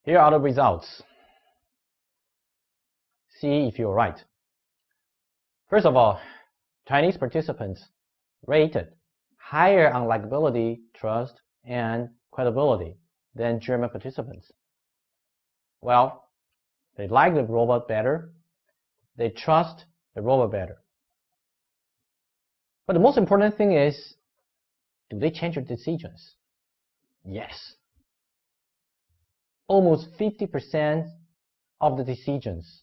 Here are the results. See if you're right. First of all, Chinese participants rated higher on likability, trust, and credibility than German participants. Well, they like the robot better, they trust the robot better. But the most important thing is, do they change their decisions? Yes. Almost 50% of the decisions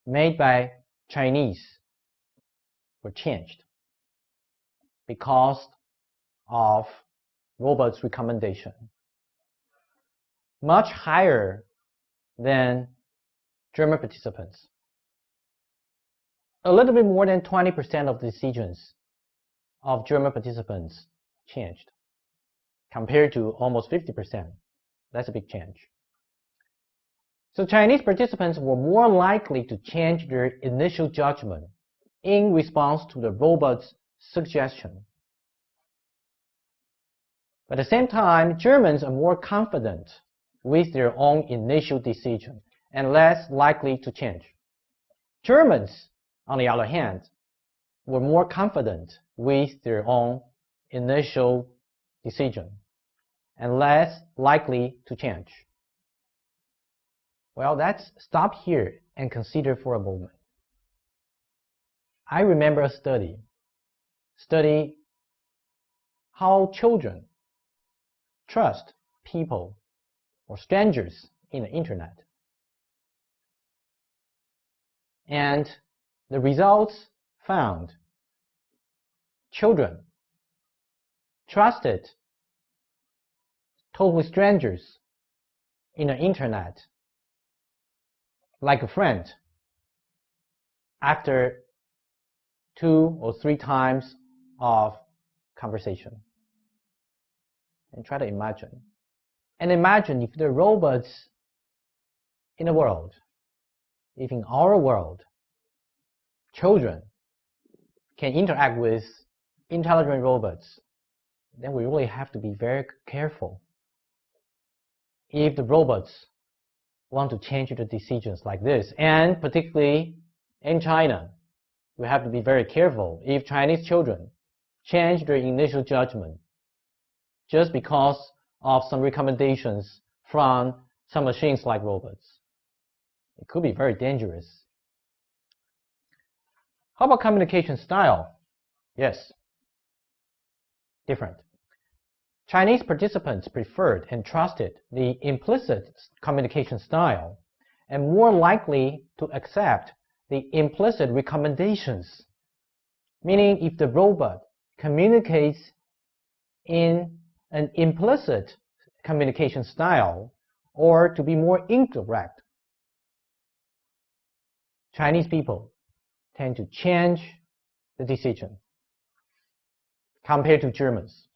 made by Chinese were changed because of robots' recommendation. Much higher than German participants. A little bit more than 20% of the decisions of German participants changed, compared to almost 50%. That's a big change. So Chinese participants were more likely to change their initial judgment in response to the robot's suggestion. But at the same time, Germans are more confident with their own initial decision and less likely to change. Germans, on the other hand, were more confident with their own initial decision and less likely to change. Well, let's stop here and consider for a moment. I remember a study how children trust people or strangers in the internet. And the results found children trusted total strangers in the internet like a friend after 2 or 3 times of conversation. And try to imagine. And imagine if the robots in the world, if in our world, children can interact with intelligent robots, then we really have to be very careful. If the robots want to change their decisions like this, and particularly in China, we have to be very careful if Chinese children change their initial judgment just because of some recommendations from some machines like robots. It could be very dangerous. How about communication style? Yes, different. Chinese participants preferred and trusted the implicit communication style and more likely to accept the implicit recommendations, meaning if the robot communicates in an implicit communication style or to be more indirect, Chinese people tend to change the decision compared to Germans.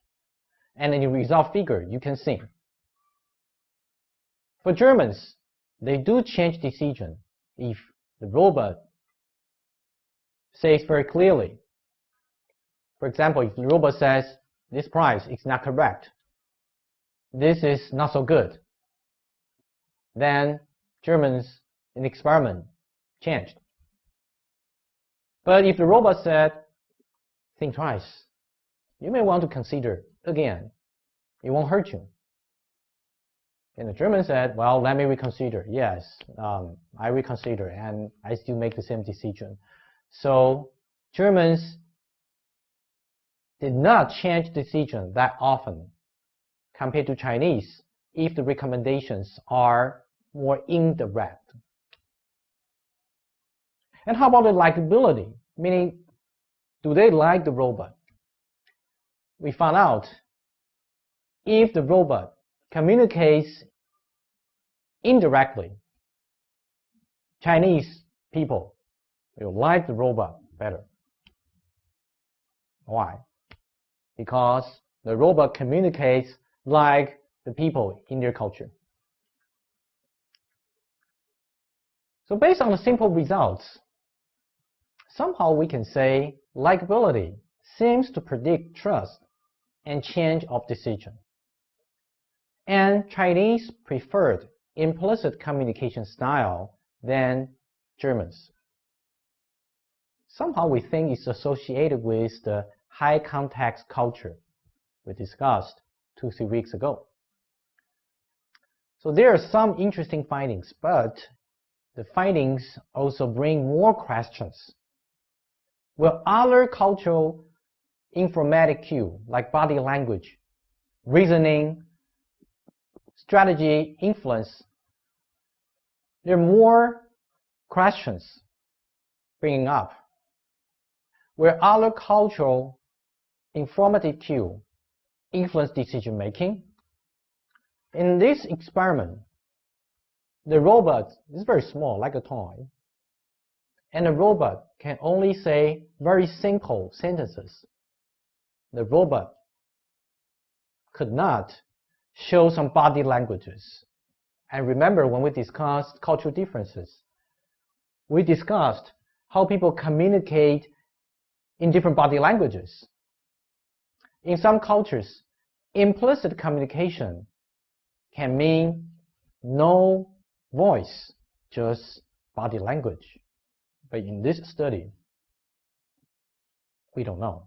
And in the result figure, you can see. For Germans, they do change decision if the robot says very clearly. For example, if the robot says, this price is not correct, this is not so good, then Germans in the experiment changed. But if the robot said, think twice, you may want to consider again, it won't hurt you. And the German said, well, let me reconsider. Yes, I reconsider and I still make the same decision. So Germans did not change decision that often compared to Chinese if the recommendations are more indirect. And how about the likability? Meaning, do they like the robot? We found out if the robot communicates indirectly, Chinese people will like the robot better. Why? Because the robot communicates like the people in their culture. So based on the simple results, somehow we can say likability seems to predict trust and change of decision. And Chinese preferred implicit communication style than Germans. Somehow we think it's associated with the high context culture we discussed 2-3 weeks ago. So there are some interesting findings, but the findings also bring more questions. Will other cultural informatic cues like body language, reasoning, strategy, influence? There are more questions bringing up. Will other cultural informative cues influence decision making? In this experiment, the robot is very small, like a toy, and the robot can only say very simple sentences. The robot could not show some body languages. And remember, when we discussed cultural differences, we discussed how people communicate in different body languages. In some cultures, implicit communication can mean no voice, just body language. But in this study, we don't know.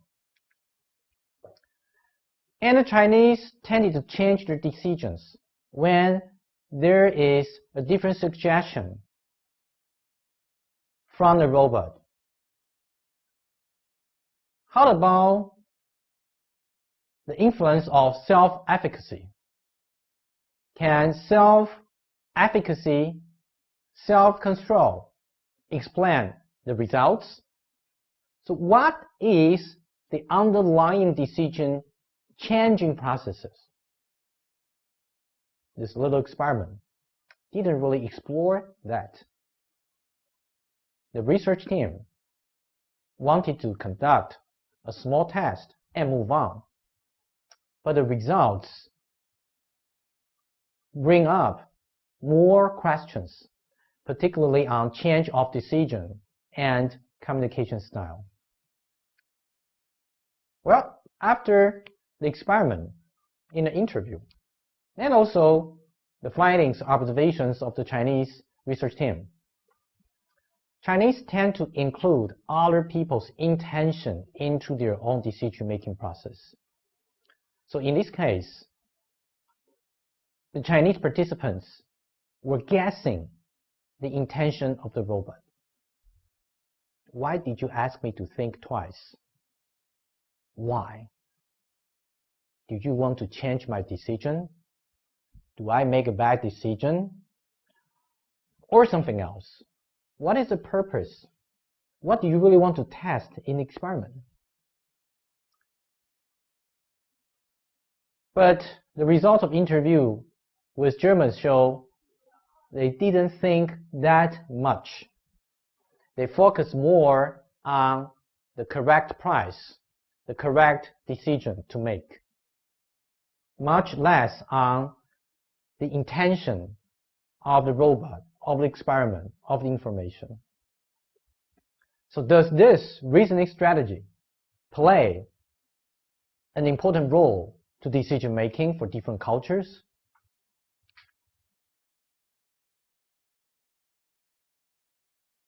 And the Chinese tended to change their decisions when there is a different suggestion from the robot. How about the influence of self-efficacy? Can self-efficacy, self-control explain the results? So what is the underlying decision changing processes? This little experiment didn't really explore that. The research team wanted to conduct a small test and move on, but the results bring up more questions, particularly on change of decision and communication style. Well, after the experiment, in the interview, and also the findings, observations of the Chinese research team, Chinese tend to include other people's intention into their own decision-making process. So in this case, the Chinese participants were guessing the intention of the robot. Why did you ask me to think twice? Why? Did you want to change my decision? Do I make a bad decision? Or something else? What is the purpose? What do you really want to test in the experiment? But the results of interview with Germans show they didn't think that much. They focused more on the correct price, the correct decision to make, much less on the intention of the robot, of the experiment, of the information. So does this reasoning strategy play an important role to decision making for different cultures?